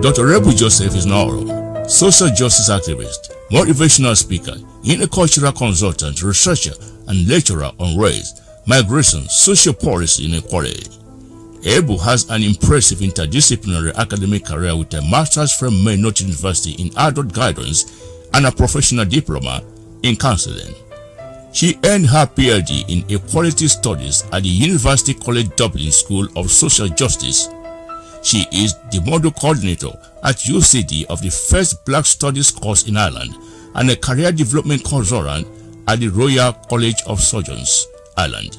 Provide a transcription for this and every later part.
Dr. Rebu Joseph is now social justice activist, motivational speaker, intercultural consultant, researcher, and lecturer on race, migration, social policy, and equality. Ebu has an impressive interdisciplinary academic career with a master's from Maynard University in adult guidance and a professional diploma in counseling. She earned her PhD in Equality Studies at the University College Dublin School of Social Justice. She is the model coordinator at UCD of the first Black Studies course in Ireland and a career development consultant at the Royal College of Surgeons, Ireland.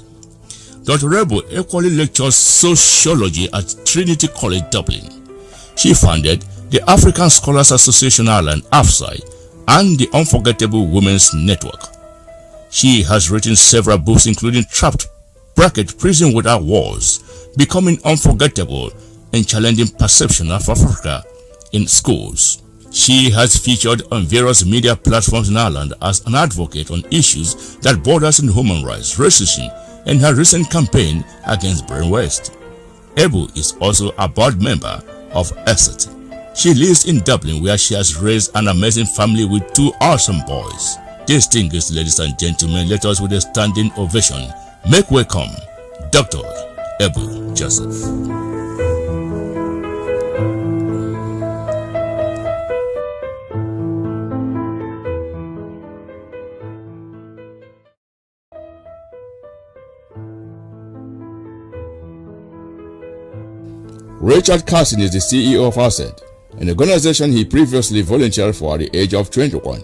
Dr. Rebu equally lectures sociology at Trinity College Dublin. She founded the African Scholars Association Ireland (AFSI) and the Unforgettable Women's Network. She has written several books including Trapped, Prison Without Walls, Becoming Unforgettable, and Challenging Perception of Africa in Schools. She has featured on various media platforms in Ireland as an advocate on issues that borders on human rights, racism, and her recent campaign against brainwaste. Ebu is also a board member of ESET. She lives in Dublin where she has raised an amazing family with 2 awesome boys. Distinguished ladies and gentlemen, let us with a standing ovation make welcome Dr. Ebu Joseph. Richard Cassin is the CEO of ASET, an organization he previously volunteered for at the age of 21.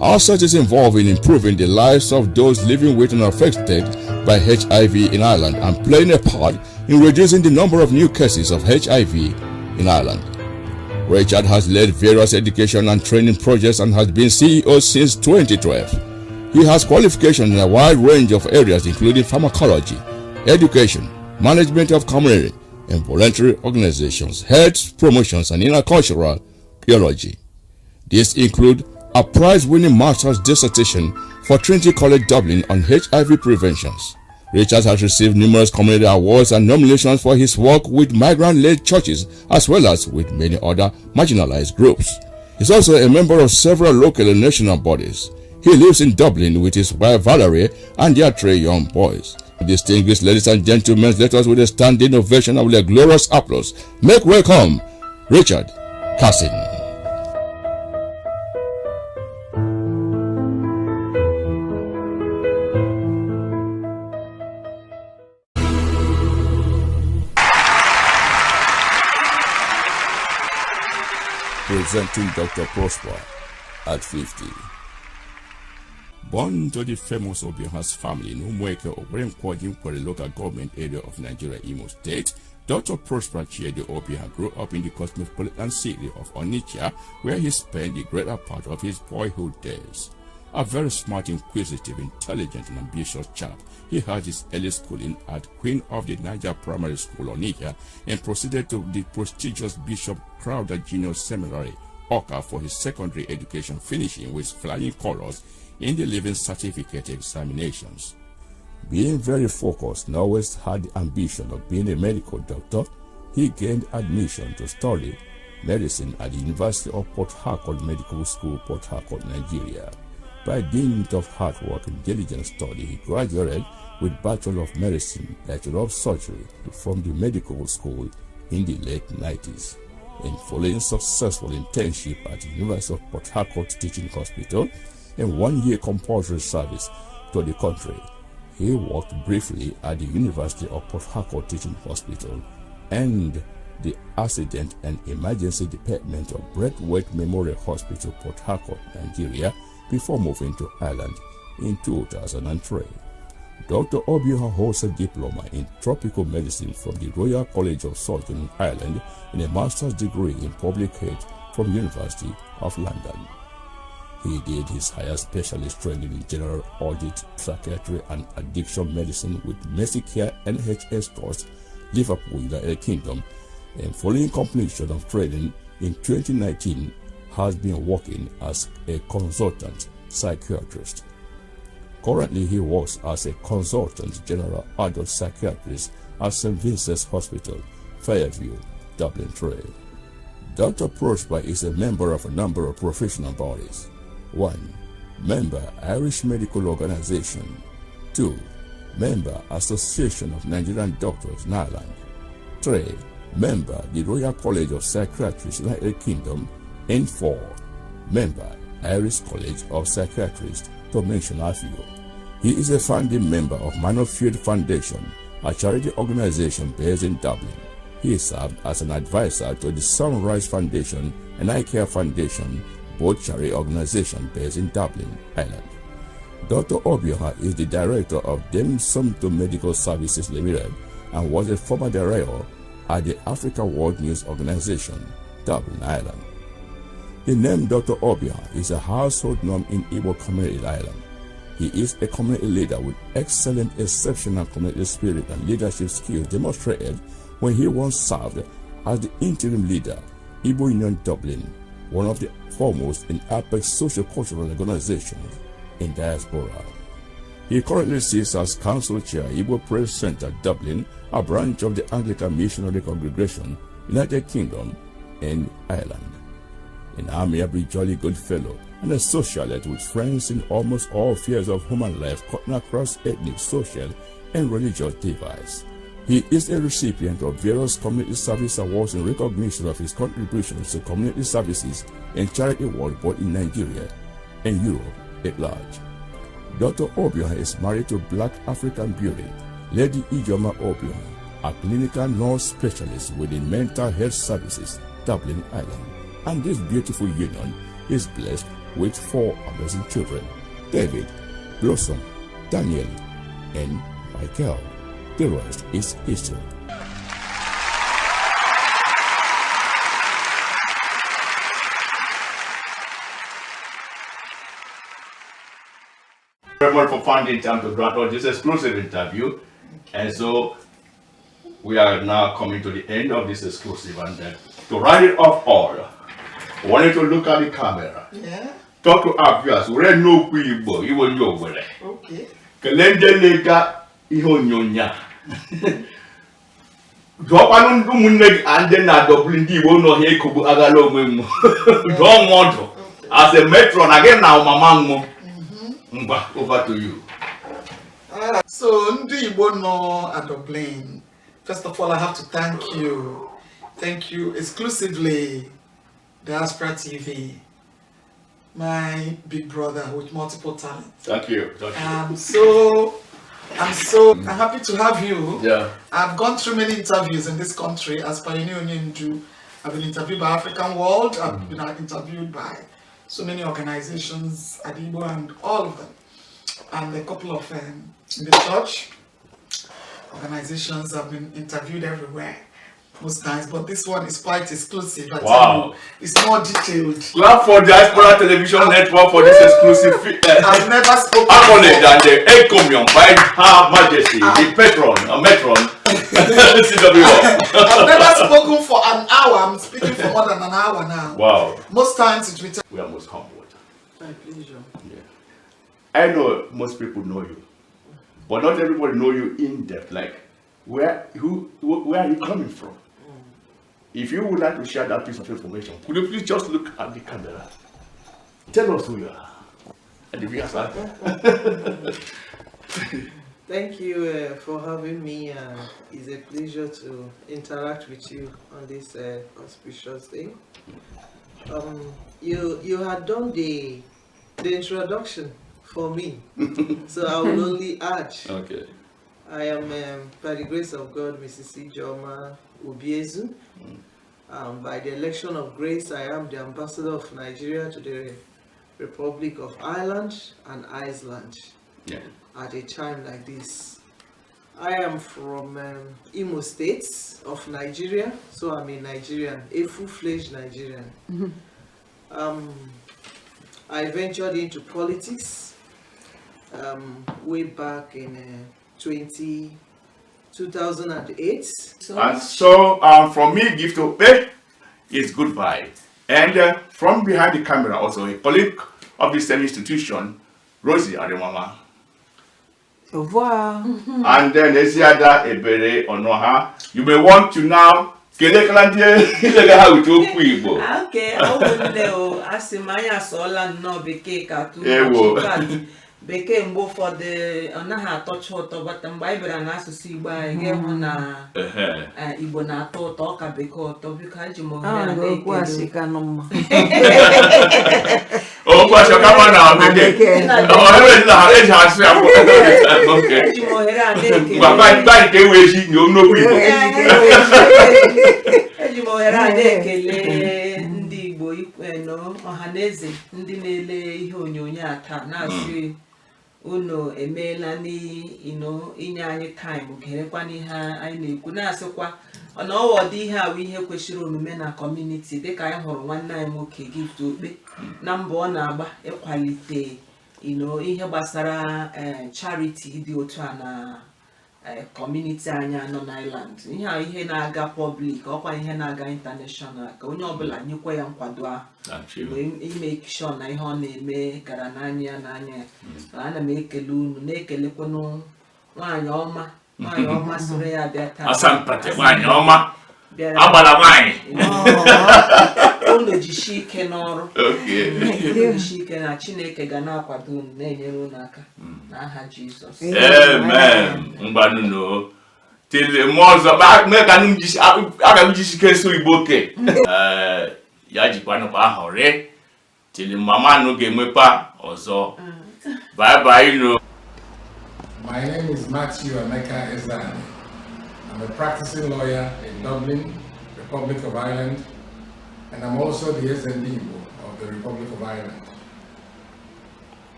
ASET is involved in improving the lives of those living with and affected by HIV in Ireland and playing a part in reducing the number of new cases of HIV in Ireland. Richard has led various education and training projects and has been CEO since 2012. He has qualifications in a wide range of areas including pharmacology, education, management of community and voluntary organizations, health promotions, and intercultural theology. These include a prize-winning master's dissertation for Trinity College Dublin on HIV prevention. Richard has received numerous community awards and nominations for his work with migrant-led churches as well as with many other marginalized groups. He's also a member of several local and national bodies. He lives in Dublin with his wife Valerie and their 3 young boys. Distinguished ladies and gentlemen, let us with a standing ovation and with a glorious applause make welcome Richard Cassin. Presenting Dr. Prosper at 50. Born to the famous Obiaha's family in Umweke, Oberenkwajim, for the local government area of Nigeria, Imo State, Dr. Prosper Chiede Obiaha grew up in the cosmopolitan city of Onitsha, where he spent the greater part of his boyhood days. A very smart, inquisitive, intelligent, and ambitious chap, he had his early schooling at Queen of the Niger Primary School, Onitsha, and proceeded to the prestigious Bishop Crowder Junior Seminary, Oka, for his secondary education, finishing with flying colors in the Living Certificate examinations. Being very focused and always had the ambition of being a medical doctor, he gained admission to study medicine at the University of Port Harcourt Medical School, Port Harcourt, Nigeria. By dint of hard work and diligent study, he graduated with Bachelor of Medicine, Bachelor of Surgery from the medical school in the late 90s. And following successful internship at the University of Port Harcourt Teaching Hospital and 1-year compulsory service to the country, he worked briefly at the University of Port Harcourt Teaching Hospital and the Accident and Emergency Department of Braithwaite Memorial Hospital, Port Harcourt, Nigeria, before moving to Ireland in 2003. Dr. Obiaha holds a diploma in tropical medicine from the Royal College of Surgeons, Ireland, and a master's degree in public health from University of London. He did his higher specialist training in general audit, psychiatry, and addiction medicine with Mercycare NHS Trust, Liverpool, United Kingdom, and following completion of training in 2019, has been working as a consultant psychiatrist. Currently, he works as a consultant general adult psychiatrist at St. Vincent's Hospital, Fairview, Dublin 3. Dr. Prosper is a member of a number of professional bodies. 1. Member Irish Medical Organization. 2. Member Association of Nigerian Doctors in Ireland. 3. Member the Royal College of Psychiatrists, United Kingdom. And 4. Member Irish College of Psychiatrists, to mention a few. He is a founding member of Manfield Foundation, a charity organization based in Dublin. He served as an advisor to the Sunrise Foundation and IKEA Foundation, both charity organizations based in Dublin, Ireland. Dr. Obioha is the director of Dame Sumter Medical Services Limited and was a former director at the Africa World News Organization, Dublin, Ireland. The name Dr. Obioha is a household name in Igbo community in Ireland. He is a community leader with excellent, exceptional community spirit and leadership skills demonstrated when he once served as the interim leader, Igbo Union Dublin, one of the foremost in apex socio-cultural organizations in diaspora. He currently sits as Council Chair, Igbo Praise Center, Dublin, a branch of the Anglican Missionary Congregation, United Kingdom and Ireland. An amiable, jolly good fellow and a socialite with friends in almost all spheres of human life cutting across ethnic, social, and religious divides. He is a recipient of various community service awards in recognition of his contributions to community services and charity work both in Nigeria and Europe at large. Dr. Obioha is married to Black African beauty, Lady Ijoma Obioha, a clinical nurse specialist within mental health services, Dublin, Ireland. And this beautiful union is blessed with 4 amazing children: David, Blossom, Daniel, and Michael. The rest is history. Very much for finding time to grant us this exclusive interview, and so we are now coming to the end of this exclusive, and to round it off all, I want you to look at the camera. Yeah. Talk to our viewers. We don't know who you will know where. Okay. Kalende lega iho nyonya. Drop on the moon and then I double indeed will not hear Kubu Agalo. Don't want to. As a metron again now, Mamma. Over to you. So, Ndi Ibono at Dublin. First of all, I have to thank you. Thank you exclusively, Diaspora TV, my big brother with multiple talents. Thank you. I'm happy to have you. Yeah. I've gone through many interviews in this country as Pioneer Onyendu. I've been interviewed by African World. I've been interviewed by so many organizations, Adibo and all of them. And a couple of in the church organizations have been interviewed everywhere most times, but this one is quite exclusive. I tell you, it's more detailed. Clap for Diaspora Television Network for this exclusive I've never spoken accolade and the encomium by Her Majesty, the patron, metron, CWO. I've never spoken for an hour. I'm speaking for more than an hour now. Wow. Most times it's written. We are most humbled. My pleasure. Yeah. I know most people know you, but not everybody know you in depth. Like, where are you coming from? If you would like to share that piece of information, could you please just look at the camera? Tell us who you are. And the viewers are there. Thank you for having me. It's a pleasure to interact with you on this auspicious day. You had done the introduction for me, so I will only add. Okay. I am, by the grace of God, Mrs. Ijoma Obiezu. By the election of grace, I am the ambassador of Nigeria to the Republic of Ireland and Iceland. Yeah. At a time like this. I am from Imo State of Nigeria, so I'm a Nigerian, a full-fledged Nigerian. I ventured into politics way back in 2008. And so, from me, gift to pay is goodbye. And from behind the camera, also a colleague of the same institution, Rosie Ademama. Au revoir. And then Esiada Ebere Onoha. You may want to now Kele Kalandia, ile ha uto okwu Igbo. Okay, I wouldn't know. Asimanya sola no beke katu. Bekee mgbe ụfọdụ ọ naghị atọcha ụtọ bata mgbe anyị bịara n'asụsụ Igbo anyị ga-ehụ na Igbo na-atọ ụtọ ọka bekee ụtọ biko eji m ohere a na-ekele okwu asị ọka ma na bekee eji m ohere a na-ekele ka ewe eji n'okwu Igbo eji m ohere a na-ekele ndị Igbo ọha na eze ndị na-ele ihe onyonyo a taa na-asị unu emeela inye anyị time gerekwa n'ihe anyị na-ekwu na-asịkwa na ọwọ dị ihe awụ ihe kwesịrị omume na kọmuniti dịka anyị hụrụ nwanne anyị nwoke Gift Okpe na mbọ ọ na-agba ịkwalite ihe gbasara charity dị otu a na kọmuniti anyị nọ n'Ireland ihe na-aga public ọkwa ihe na-aga international ka onye ọbụla nyekwa ya nkwado ahụ ime sure na ihe ọ na-eme gara n'anya ana m ekele unu na-ekelekwanụ nwaanyị ọma soro ya bịa taa asampate nwaanyị ọma agbala nwaanyị unu jishi ike n'ọrụ jishi ike na Chineke ga na-akwado unu na-enyere unu aka n'aha Jizọs amen mgbanụno tele mmụọ ọzọ mee ka aga m jisi ike so Igbo ke ya jikwanụkwa ahọrị tele mama nụ ga-enwekwa ọzọ bye bye no. My name is Matthew Emeka Ezani. I'm a practicing lawyer in Dublin, Republic of Ireland, and I'm also the SND of the Republic of Ireland.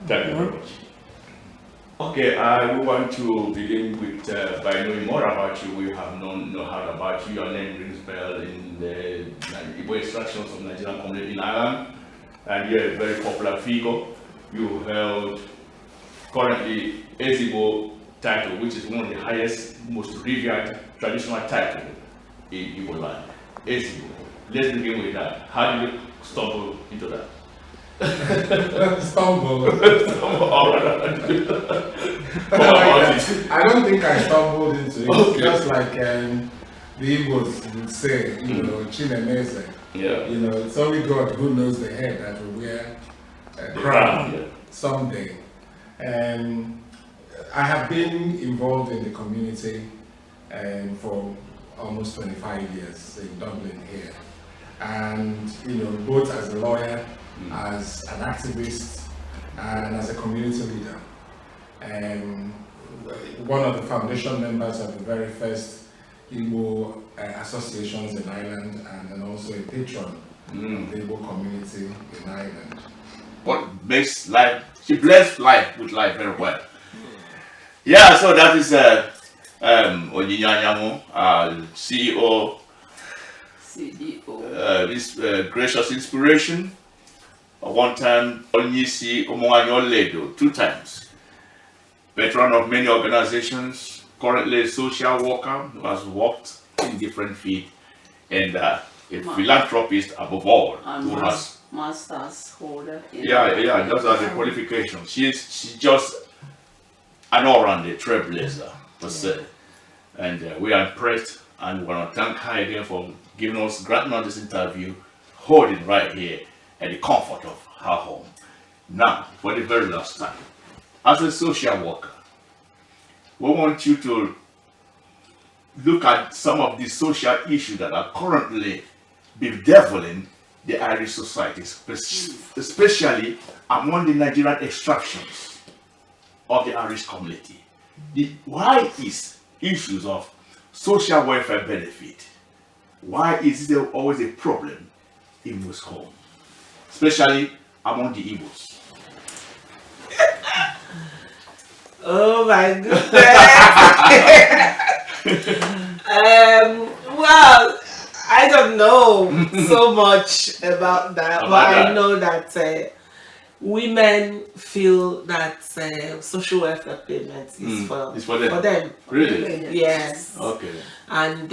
Thank you very much. Okay, I want to begin with by knowing more about you. We have heard about you. Your name rings bell in the Igbo extractions of Nigerian community in Ireland, and you're a very popular figure. You held currently Ezigbo title, which is one of the highest, most revered traditional title in Igbo land. Ezigbo. Let's begin with that. How did you stumble into that? Stumble. I don't think I stumbled into it. Okay. Just like the Igbos would say, Chinemeze. Yeah. It's only God who knows the head that will wear a crown someday. And I have been involved in the community for almost 25 years in Dublin here. And, both as a lawyer, as an activist, and as a community leader. And one of the foundation members of the very first Igbo associations in Ireland, and then also a patron of the Igbo community in Ireland. What makes life, she blessed life with life very well. Yeah, so that is Onyinye Anyanwu, CEO, this gracious inspiration. One time, Onyisi Omoanyoledo, 2 times. Veteran of many organizations, currently a social worker who has worked in different fields, and a philanthropist above all, who has master's holder. Those are the qualifications. She's just an all-rounded trailblazer, per se. And we are impressed, and we want to thank her again for giving us, granting us this interview, holding right here at the comfort of her home. Now, for the very last time, as a social worker, we want you to look at some of the social issues that are currently bedeviling the Irish society, especially among the Nigerian extractions of the Irish community. Why is issues of social welfare benefit, why is there always a problem in most homes, especially among the Igbos? Oh my goodness. Well, I don't know so much about that, but I know that women feel that social welfare payment is for them. Really? Yes. Okay. And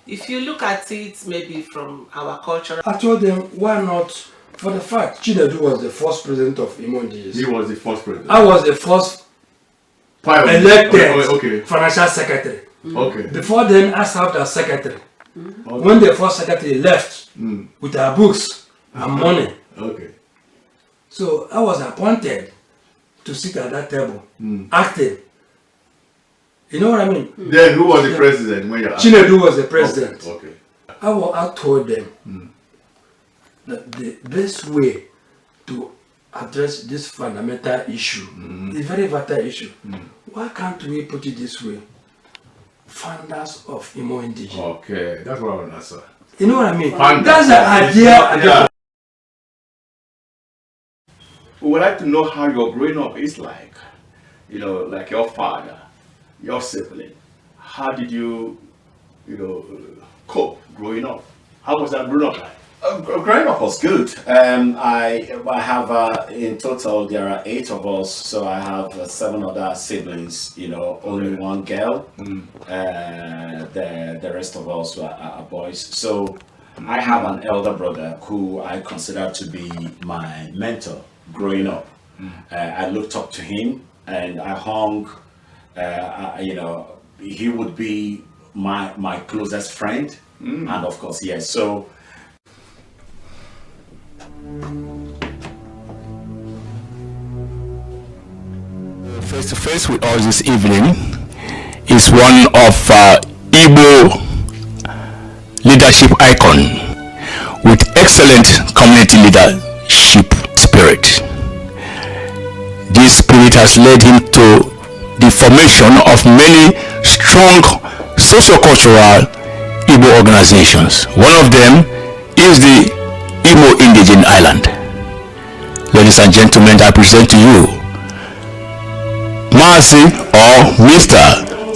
if you look at it maybe from our culture, I told them, why not? For the fact, Chinedu was the first president of Imonjis. He was the first president. I was the first elected financial secretary. Okay. Before then, I served as secretary. Okay. When the first secretary left with our books and money, Okay. so I was appointed to sit at that table, acting. You know what I mean? Then who was the president when you Chinedu was the president. Okay. I told them that the best way to address this fundamental issue, the very vital issue, why can't we put it this way? Founders of Imo Indigenous. Okay, that's what I want to answer. You know what I mean? Founders. That's the idea. Yeah. We would like to know how your growing up is like. You know, like your father, your sibling. How did you, cope growing up? How was that growing up like? Growing up was good. I have in total there are 8 of us, so I have 7 other siblings. Only one girl. The rest of us are boys. So I have an elder brother who I consider to be my mentor growing up. I looked up to him, and I hung. He would be my closest friend, and of course, yes. So. Face to face with us this evening is one of Igbo leadership icon with excellent community leadership spirit. This spirit has led him to the formation of many strong socio-cultural Igbo organizations. One of them is the Imo Indigenous Island. Ladies and gentlemen, I present to you Mazi or Mr.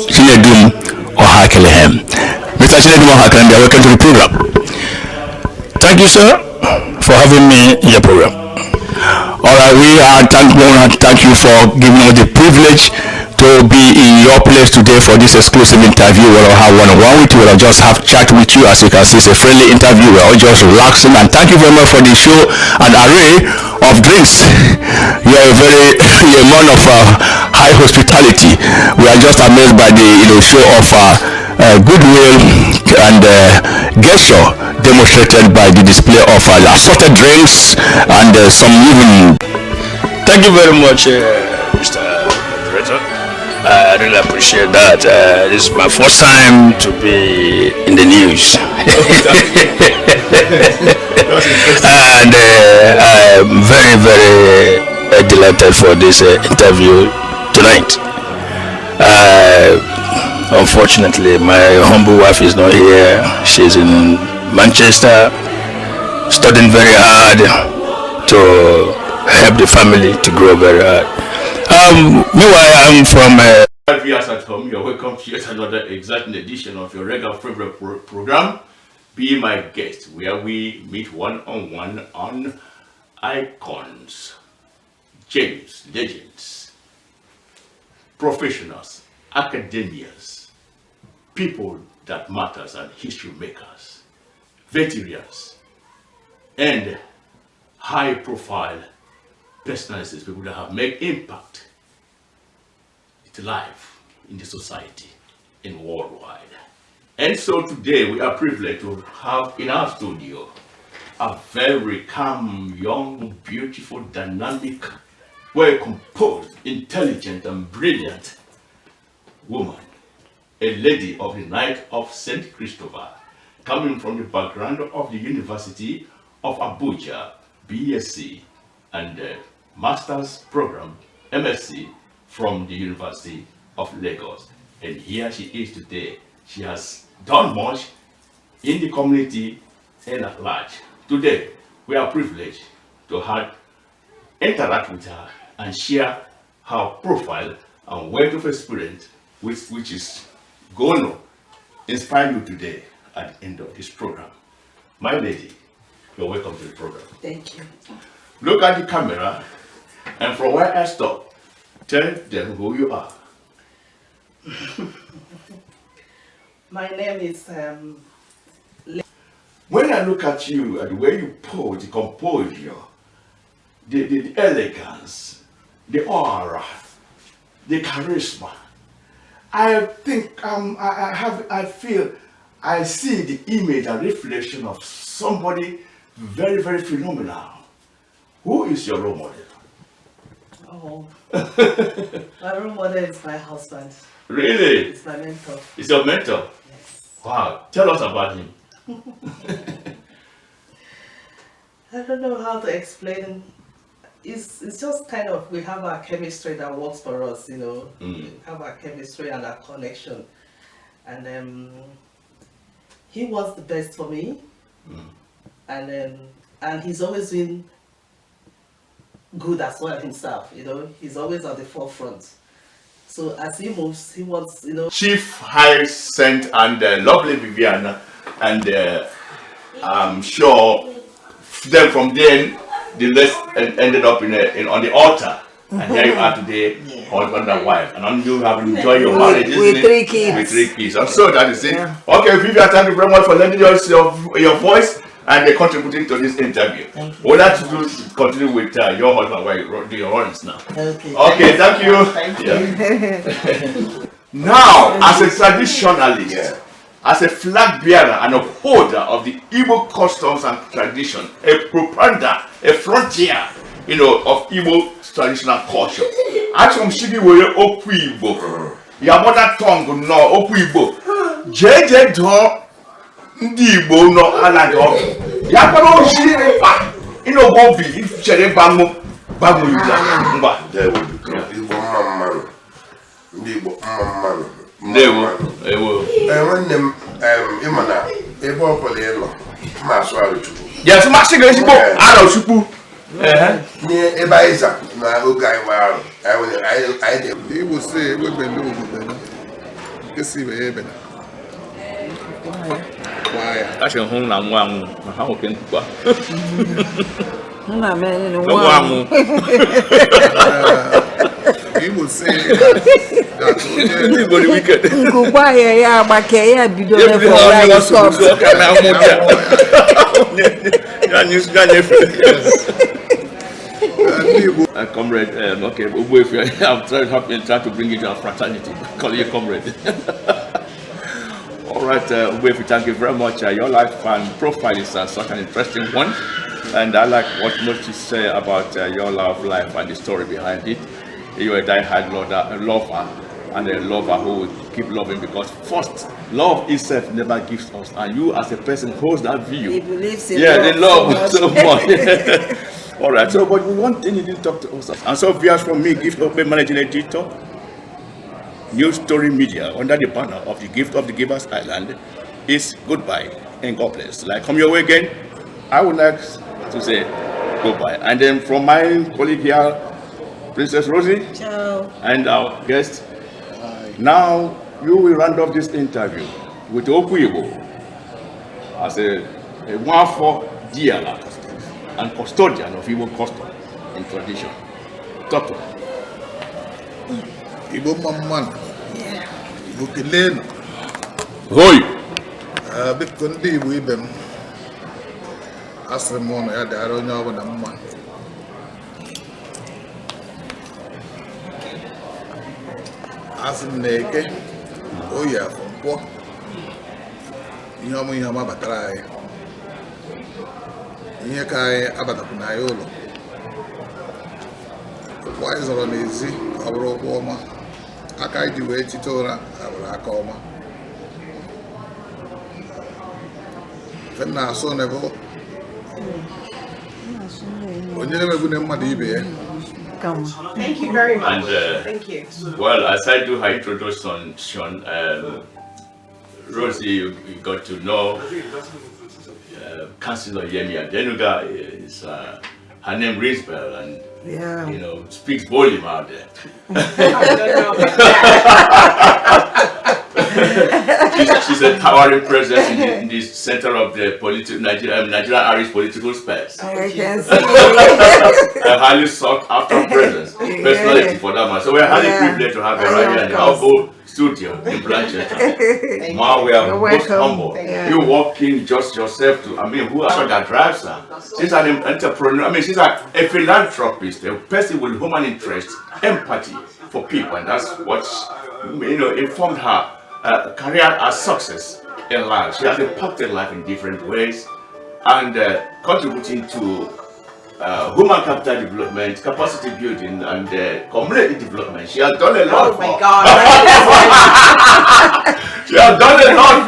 Chinedum Ohakelehem. Mr. Chinedum Ohakelehem, welcome to the program. Thank you, sir, for having me in your program. Alright, we are thank you for giving us the privilege to be in your place today for this exclusive interview. We'll have one-on-one with you. We'll just have chat with you. As you can see, it's a friendly interview. We're all just relaxing, and thank you very much for the show and array of drinks. You're you're a man of high hospitality. We are just amazed by the show of goodwill and gesture demonstrated by the display of assorted drinks and some even. Thank you very much, Mr. Director. I really appreciate that. This is my first time to be in the news. And I'm very, very delighted for this interview tonight. Unfortunately, my humble wife is not here. She's in Manchester, studying very hard to help the family to grow very hard. Meanwhile, I'm from. Viewers at home, you're welcome to yet another exciting edition of your regular favorite program, Be My Guest, where we meet one-on-one on icons, gems, legends, professionals, academians, people that matters and history makers, veterans, and high-profile personalities, people that have made impact to life in the society and worldwide. And so today we are privileged to have in our studio a very calm, young, beautiful, dynamic, well composed, intelligent and brilliant woman, a lady of the Knight of St. Christopher, coming from the background of the University of Abuja, BSc, and Master's Program, MSc, from the University of Lagos. And here she is today. She has done much in the community and at large. Today, we are privileged to interact with her and share her profile and wealth of experience, which is going to inspire you today at the end of this program. My lady, you're welcome to the program. Thank you. Look at the camera, and from where I stop, tell them who you are. My name is When I look at you and the way you pose, the composure, the elegance, the aura, the charisma, I think I feel I see the image and reflection of somebody very, very phenomenal. Who is your role model? Oh, my role model is my husband. Really? He's my mentor. He's your mentor? Yes. Wow. Tell us about him. I don't know how to explain. It's just kind of, we have our chemistry that works for us, you know. We have our chemistry and our connection. And he wants the best for me. And he's always been good as well himself, you know. He's always at the forefront. So as he moves, he wants, you know. Chief Hyacinth and lovely Viviana, and I'm sure then from then the list ended up on the altar, and here you are today, husband and wife, and you have enjoyed your marriage, isn't with it? 3 kids. With 3 kids. I'm sure that is it. Yeah. Okay, Vivian, thank you very much for lending us your voice and contributing to this interview. We'd like to continue with your husband while you do your honors now. Okay. Thank you. Thank you. Now, as a traditionalist, as a flag bearer and upholder of the Igbo customs and tradition, a propounder, a frontier, you know, of Igbo traditional culture. Actually, Shigi were Okwu Igbo. Your mother tongue no Okwu Igbo. JJ do Ndi Igbo no alago. Ya paro shi pa. Ino go bi chere bamu ida. Ngba. Igbo mama. Ndi Igbo mama. Ewo. Nwanne m ịmana ebe ọ bụla ị nọ ma asụ arụ Chukwu. Yes, masị ga-ezigbo arụ Chukwu. Ebe anyị za na oge anyị nwe arụ anyị Igbo si ewebele obodo nke si wee ebele. Kashi hụ na nwa anwụ ma ha nwoke ntukwa. Nna m nwa anwụ. Igbo si ndị Igbo dị wicked. Ngụgba ya agbake ya bido n'efọ ya stop. Ka na ụmụ ya. Comrade, okay, I'm trying to bring you to our fraternity. Call you comrade. All right, Ubefi, thank you very much. Your life and profile is such an interesting one. And I like what most you say about your love life and the story behind it. You're a die-hard lover and a lover who will keep loving, because first, love itself never gives us. And you as a person holds that view. He believes in they love so much. All right, so but one thing you didn't talk to us. And so viewers from me, Gift of the Managing Editor, New Story Media, under the banner of the Gift of the Givers Island, is goodbye and God bless. Like come your way again, I would like to say goodbye. And then from my colleague here, Princess Rosie, ciao, and our guest, now you will round off this interview with Okwu Igbo as a wonderful dealer and custodian of Igbo custom and tradition. Doctor. Igbo mama. Igbo kelenu. Hoi. Biko ndị Igbo ibe m. Asị m ọnụ ya dịara onye ọbụla mma. Asị m na-eke oyi afọ nkwọ. Ihe ọma batara anyị. Ihe ka anyị abatakwu na anyị ụlọ. Ụkwụ anyị zọrọ n'ezi ọ bụrụ ụkwụ ọma. Aka anyị ji wee chite ụra abụrụ aka ọma. Fe na-asụ n'ebe onye na-emegbu mmadụ ibe ya. Thank you very much. And, thank you. Well, as I do her introduction, Sean, Rosie, you got to know Councillor Yemi Adenuga is her name rings bell and you know speaks volume out there. She's a towering presence in the center of the Nigerian Irish political space. I can see. A highly sought after presence, personality for that matter. So we're highly privileged to have her right here in the Albo studio in Blanchester. Wow, we are most humble. You walk in just yourself to, I mean, who actually that drives her? She's an entrepreneur, I mean, she's a philanthropist, a person with human interest, empathy for people, and that's what informed her career as success in life. She has impacted life in different ways and contributing to human capital development, capacity building, and community development. She has done a lot. Oh my God! She has done a lot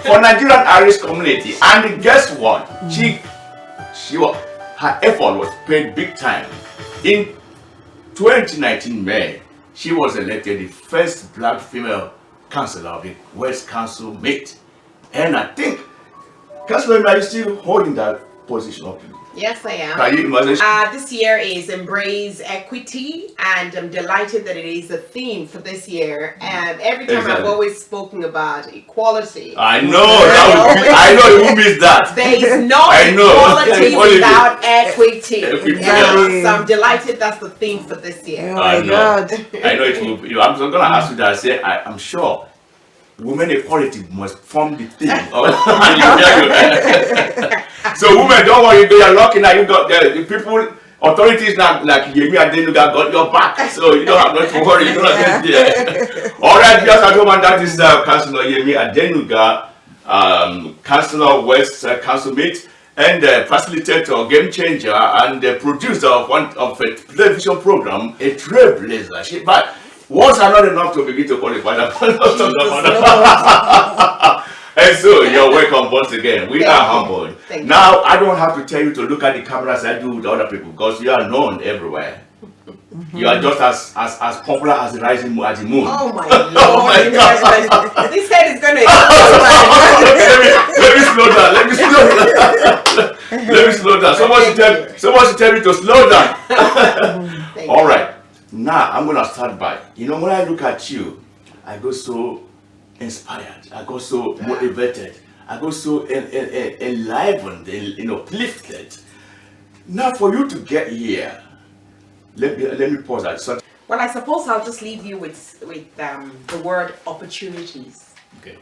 for Nigerian Irish community. And guess what? Her effort was paid big time. In 2019 May, she was elected the first black female councillor of the West Council Mate. And I think, Councillor, are you still holding that position up? Yes, I am. Can you imagine? This year is Embrace Equity, and I'm delighted that it is a theme for this year. And every time I've always spoken about equality. I know, I know you miss that. There is no equality without equity. So I'm delighted that's the theme for this year. Oh my God. I know it will be. I'm going to ask you that. I say, I'm sure women equality must form the theme. So women, don't worry, you are lucky now. You got the people, authorities now like Yemi Adenuga got your back, so you don't have to worry. You don't have to there. All right, just at home, and that is Councillor Yemi Adenuga, Councillor West Council Mate, and facilitator, game changer, and the producer of a television program, a trailblazer. But words are not enough to begin to qualify that. And so, you're welcome once again. We are humbled. Now, I don't have to tell you to look at the camera as I do with other people because you are known everywhere. You are just as popular as the rising moon. Oh my Lord. Oh my God. This head is going to let me slow down. Someone should tell me to slow down. All right. Now, I'm going to start by, when I look at you, I go so inspired, I got so motivated, I got so enlivened, uplifted. Now for you to get here, let me pause that. Well, I suppose I'll just leave you with the word opportunities. Okay.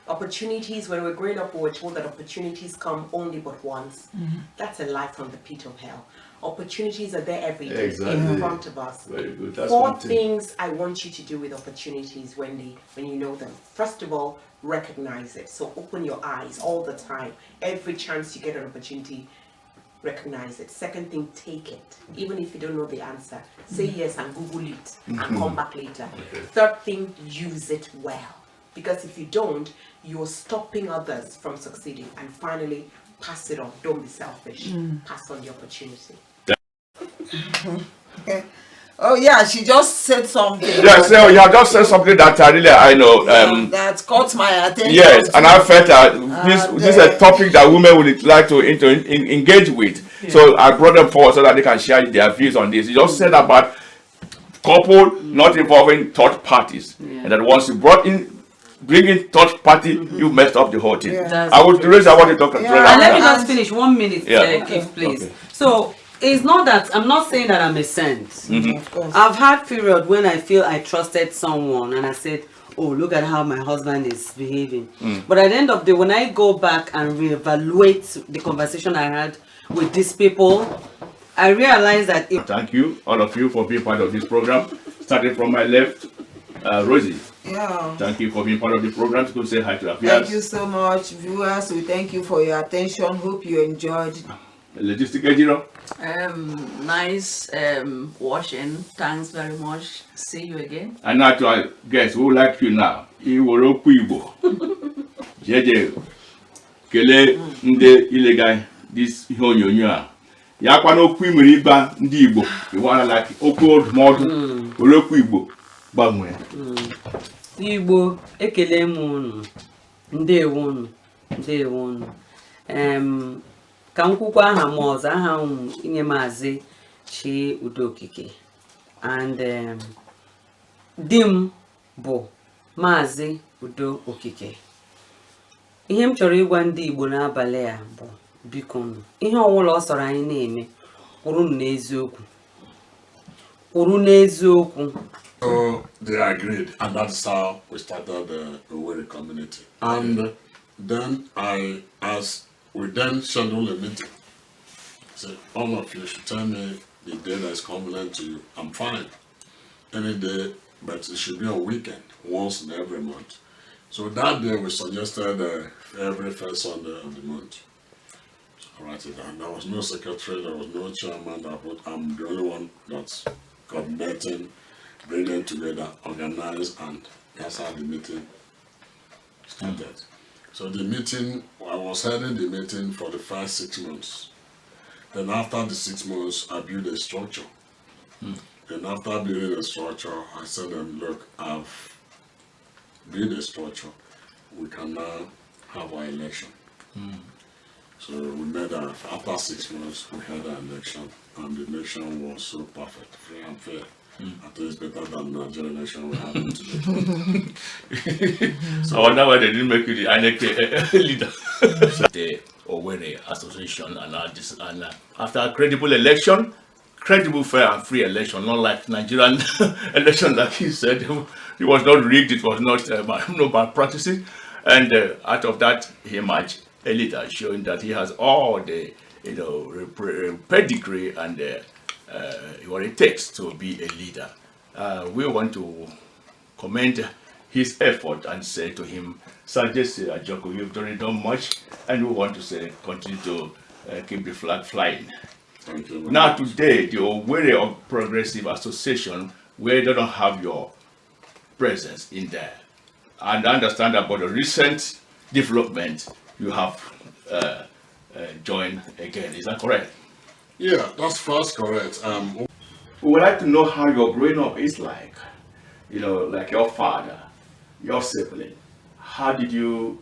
Opportunities, when we're growing up, we were told that opportunities come only but once. That's a lie from the pit of hell. Opportunities are there every day in front of us. Very good. That's 4 things I want you to do with opportunities, Wendy, when you know them. First of all, recognize it. So open your eyes all the time. Every chance you get an opportunity, recognize it. Second thing, take it. Even if you don't know the answer, say yes and Google it and come back later. Okay. Third thing, use it well. Because if you don't, you're stopping others from succeeding. And finally, pass it on. Don't be selfish. Pass on the opportunity. Oh yeah, she just said something. Yeah, so you have just said something that I know. That caught my attention. Yes, and I felt that this is a topic that women would like to engage with. Yeah. So I brought them forward so that they can share their views on this. You just said about couple not involving third parties, and that once you bring in third party, you messed up the whole thing. Yeah. I would raise. I want to talk. And let me just finish 1 minute, Keith, please. Okay. So. It's not that I'm not saying that I'm a saint. I've had period when I feel I trusted someone and I said, oh, look at how my husband is behaving. But at the end of the day, when I go back and reevaluate the conversation I had with these people, I realize that thank you, all of you, for being part of this program. Starting from my left, Rosie. Yeah. Thank you for being part of the program. To say hi to our viewers. Thank you so much, viewers. We thank you for your attention. Hope you enjoyed. Logistic engineer. Nice watching. Thanks very much. See you again. And now to our guests who like you now. Iworokuibo. Jeje. Kele nde illegal this honyonyo. Yakwa no kwimiri igba ndi Igbo. You wanna like old model. Orokuibo. Bamwe. Igbo ekele m unu. Ndewo unu. Ndewo unu. Ka nkwukwa aha m ọzọ aha m inye Maazị Chi Udokike and di m bụ Maazị Udo Okike. Ihe m chọrọ ịgwa ndị Igbo n'abalị a bụ biko nụ ihe ọwụla ọ sọrọ anyị na-eme kwụrụ n'eziokwu. Kwụrụ n'eziokwu. So they agreed, and that's how we started the Owerri community. And then we then scheduled a meeting. So all of you should tell me the day that's convenient to you. I'm fine. Any day but it should be on weekend, once in every month. So that day we suggested every first Sunday of the month. So I write it down. There was no secretary, there was no chairman. I'm the only one that's coordinating, bringing together, organize, and that's how the meeting started. So the meeting, I was heading the meeting for the first 6 months. Then after the 6 months, I built a structure. Then after building a structure, I said, look, I've built a structure. We can now have our election. So we made that. After 6 months, we had an election, and the election was so perfect, free and fair. I think it's better than the Nigerian election we have today. So I wonder why they didn't make you the INEC leader. The Owerri Association and after a credible election, credible, fair and free election, not like Nigerian election, like he said, it was not rigged, it was not no bad practices, and out of that he emerged a leader, showing that he has all the pedigree and what it takes to be a leader. We want to commend his effort and say to him, Sir Jesse Ajoko, you've already done much, and we want to say continue to keep the flag flying. Thank you. Now today, the Owerri Progressive Association, where they don't have your presence in there, and I understand about the recent development, you have joined again. Is that correct? Yeah, that's first correct. We would like to know how your growing up is like. Like your father, your sibling. How did you,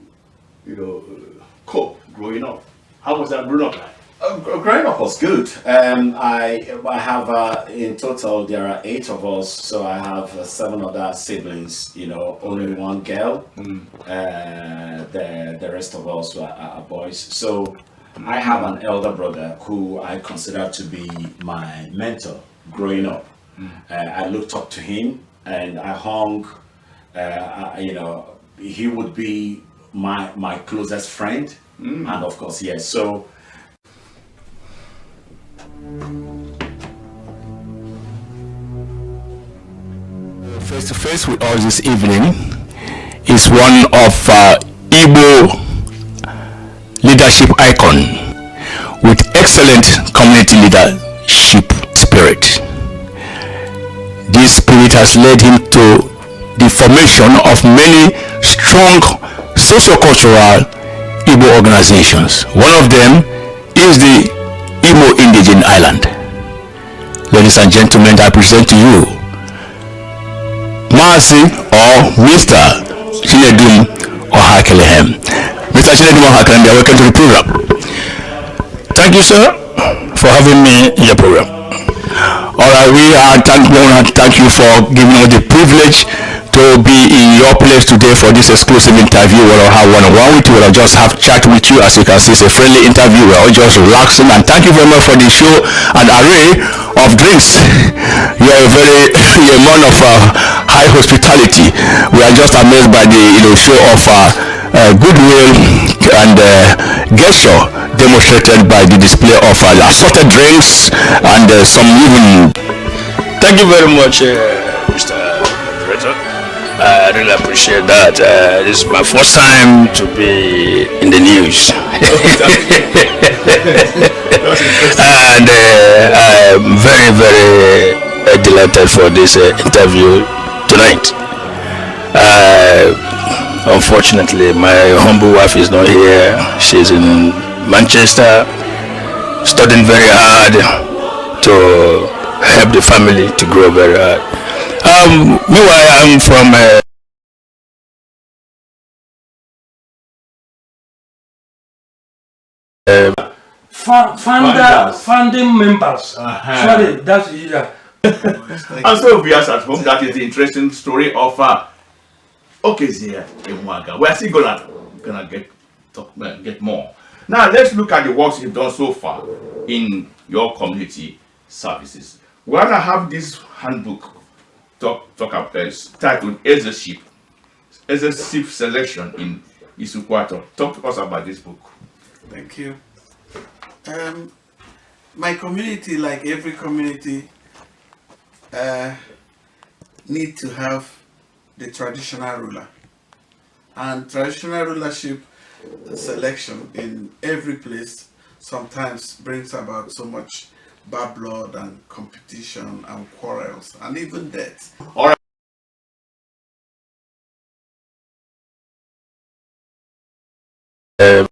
cope growing up? How was that growing up like? Growing up was good. I have in total there are 8 of us, so I have 7 other siblings. Only one girl. The rest of us are boys. So I have an elder brother who I consider to be my mentor growing up. I looked up to him, and I hung. He would be my closest friend, and of course, yes. So. Face to face with us this evening is one of Igbo leadership icon with excellent community leadership spirit. This spirit has led him to the formation of many strong socio-cultural Igbo organizations. One of them is the Imo Indigen Island. Ladies and gentlemen, I present to you Mazi or Mr. Chinedum Ohakelehem. Mr. Chinedum Ohakelehem, welcome to the program. Thank you, sir, for having me in your program. Alright, we want to thank you for giving us the privilege to be in your place today for this exclusive interview. We'll have one-on-one with you. We'll just have chat with you. As you can see, it's a friendly interview. We're all just relaxing, and thank you very much for the show and array of drinks. You're a man of high hospitality. We are just amazed by the show of goodwill and gesture demonstrated by the display of assorted drinks and some even. Thank you very much, Mr. Director. I really appreciate that. This is my first time to be in the news. And I'm very, very delighted for this interview tonight. Unfortunately, my humble wife is not here. She's in Manchester, studying very hard to help the family to grow very hard. Meanwhile, I'm from founding members. Sorry, that's yeah. And so viewers at home, that is the interesting story of Okezie Emwaga. We're still gonna get more. Now let's look at the works you've done so far in your community services. We're gonna have this handbook titled Eldership Selection in Isukwato. Talk to us about this book. Thank you. My community, like every community, need to have the traditional ruler. And traditional rulership selection in every place sometimes brings about so much bad blood and competition and quarrels and even death. All right.